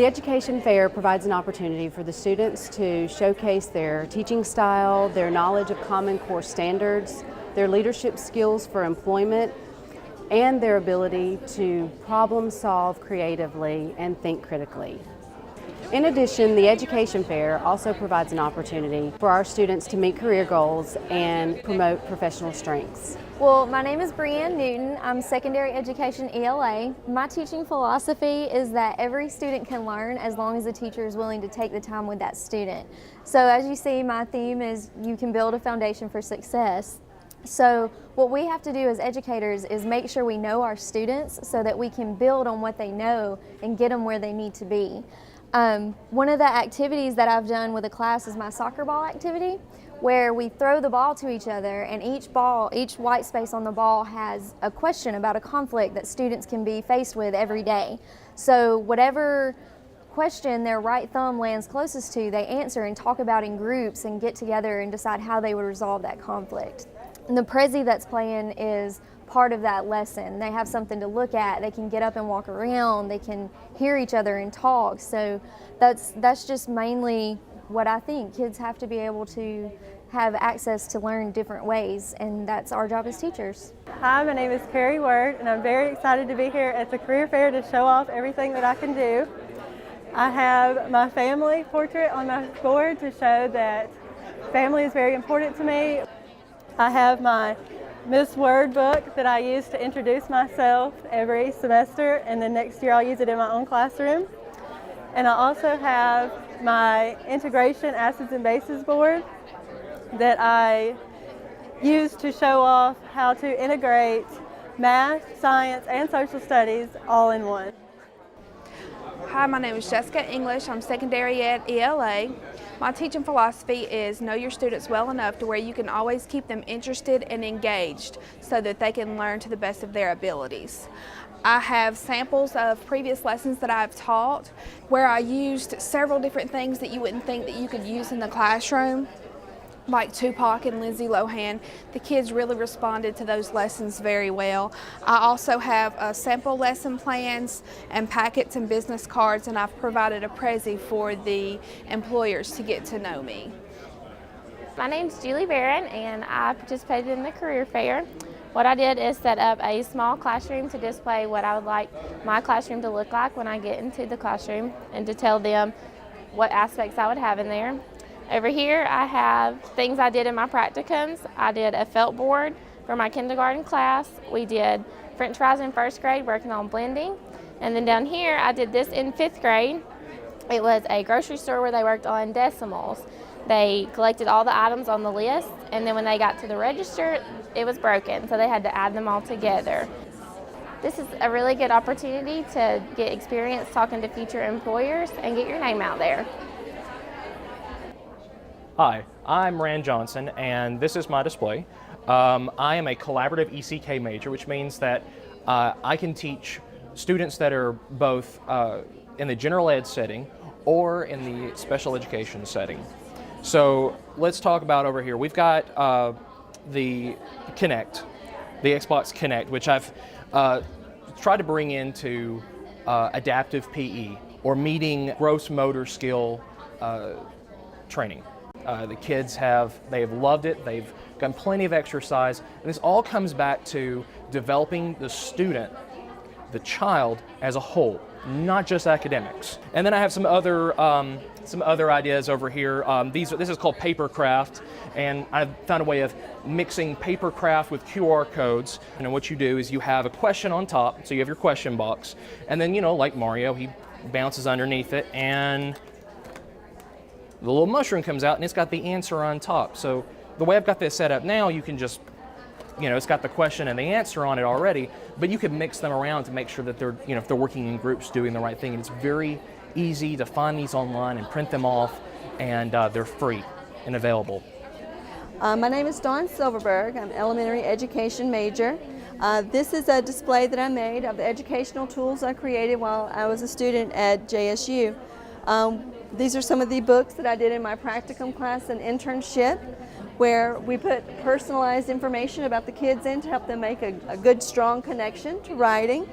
The Education Fair provides an opportunity for the students to showcase their teaching style, their knowledge of Common Core standards, their leadership skills for employment, and their ability to problem solve creatively and think critically. In addition, the Education Fair also provides an opportunity for our students to meet career goals and promote professional strengths. Well, my name is Breanne Newton. I'm secondary education ELA. My teaching philosophy is that every student can learn as long as the teacher is willing to take the time with that student. So as you see, my theme is you can build a foundation for success. So what we have to do as educators is make sure we know our students so that we can build on what they know and get them where they need to be. One of the activities that I've done with a class is my soccer ball activity, where we throw the ball to each other, and each white space on the ball has a question about a conflict that students can be faced with every day. So whatever question their right thumb lands closest to, they answer and talk about in groups and get together and decide how they would resolve that conflict. And the Prezi that's playing is part of that lesson. They have something to look at. They can get up and walk around. They can hear each other and talk. So that's just mainly what I think. Kids have to be able to have access to learn different ways, and that's our job as teachers. Hi, my name is Carrie Word, and I'm very excited to be here at the Career Fair to show off everything that I can do. I have my family portrait on my board to show that family is very important to me. I have my Miss Word book that I use to introduce myself every semester, and then next year I'll use it in my own classroom. And I also have my integration acids and bases board that I use to show off how to integrate math, science, and social studies all in one. Hi, my name is Jessica English. I'm secondary ed ELA. My teaching philosophy is know your students well enough to where you can always keep them interested and engaged so that they can learn to the best of their abilities. I have samples of previous lessons that I've taught where I used several different things that you wouldn't think that you could use in the classroom, like Tupac and Lindsay Lohan. The kids really responded to those lessons very well. I also have sample lesson plans and packets and business cards, and I've provided a Prezi for the employers to get to know me. My name's Julie Barron, and I participated in the career fair. What I did is set up a small classroom to display what I would like my classroom to look like when I get into the classroom, and to tell them what aspects I would have in there. Over here I have things I did in my practicums. I did a felt board for my kindergarten class. We did French fries in first grade working on blending. And then down here I did this in 5th grade. It was a grocery store where they worked on decimals. They collected all the items on the list, and then when they got to the register, it was broken, so they had to add them all together. This is a really good opportunity to get experience talking to future employers and get your name out there. Hi, I'm Rand Johnson, and this is my display. I am a collaborative ECK major, which means that I can teach students that are both in the general ed setting or in the special education setting. So let's talk about over here. We've got the Kinect, the Xbox Kinect, which I've tried to bring into adaptive PE, or meeting gross motor skill training. The kids have loved it. They've done plenty of exercise, and this all comes back to developing the student, the child as a whole, not just academics. And then I have some other ideas over here. This is called papercraft, and I've found a way of mixing papercraft with QR codes. And what you do is you have a question on top, so you have your question box, and then, like Mario, he bounces underneath it, and the little mushroom comes out, and it's got the answer on top. So the way I've got this set up now, you can just, it's got the question and the answer on it already, but you can mix them around to make sure that they're, if they're working in groups, doing the right thing. And it's very easy to find these online and print them off, and they're free and available. My name is Dawn Silverberg. I'm an elementary education major. This is a display that I made of the educational tools I created while I was a student at JSU. These are some of the books that I did in my practicum class and internship, where we put personalized information about the kids in to help them make a good, strong connection to writing.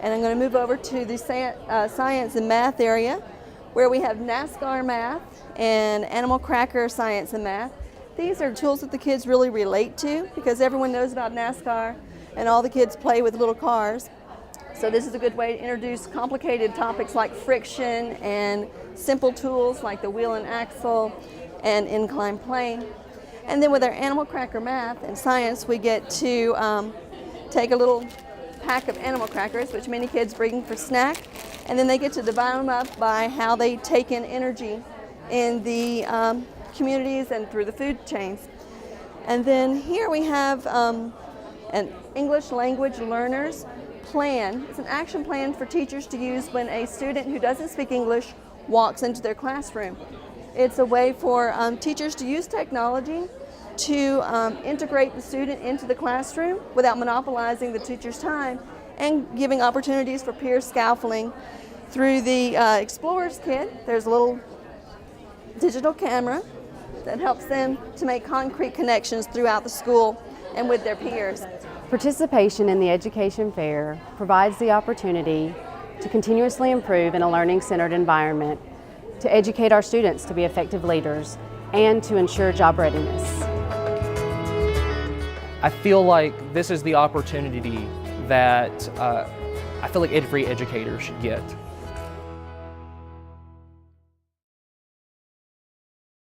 And I'm going to move over to the science and math area, where we have NASCAR math and Animal Cracker science and math. These are tools that the kids really relate to because everyone knows about NASCAR and all the kids play with little cars. So this is a good way to introduce complicated topics like friction and simple tools like the wheel and axle and inclined plane. And then with our Animal Cracker math and science, we get to take a little pack of animal crackers, which many kids bring for snack, and then they get to divide them up by how they take in energy in the communities and through the food chains. And then here we have an English language learners plan. It's an action plan for teachers to use when a student who doesn't speak English walks into their classroom. It's a way for teachers to use technology to integrate the student into the classroom without monopolizing the teacher's time and giving opportunities for peer scaffolding through the Explorers Kit. There's a little digital camera that helps them to make concrete connections throughout the school and with their peers. Participation in the Education Fair provides the opportunity to continuously improve in a learning-centered environment, to educate our students to be effective leaders, and to ensure job readiness. I feel like this is the opportunity that I feel like every educator should get.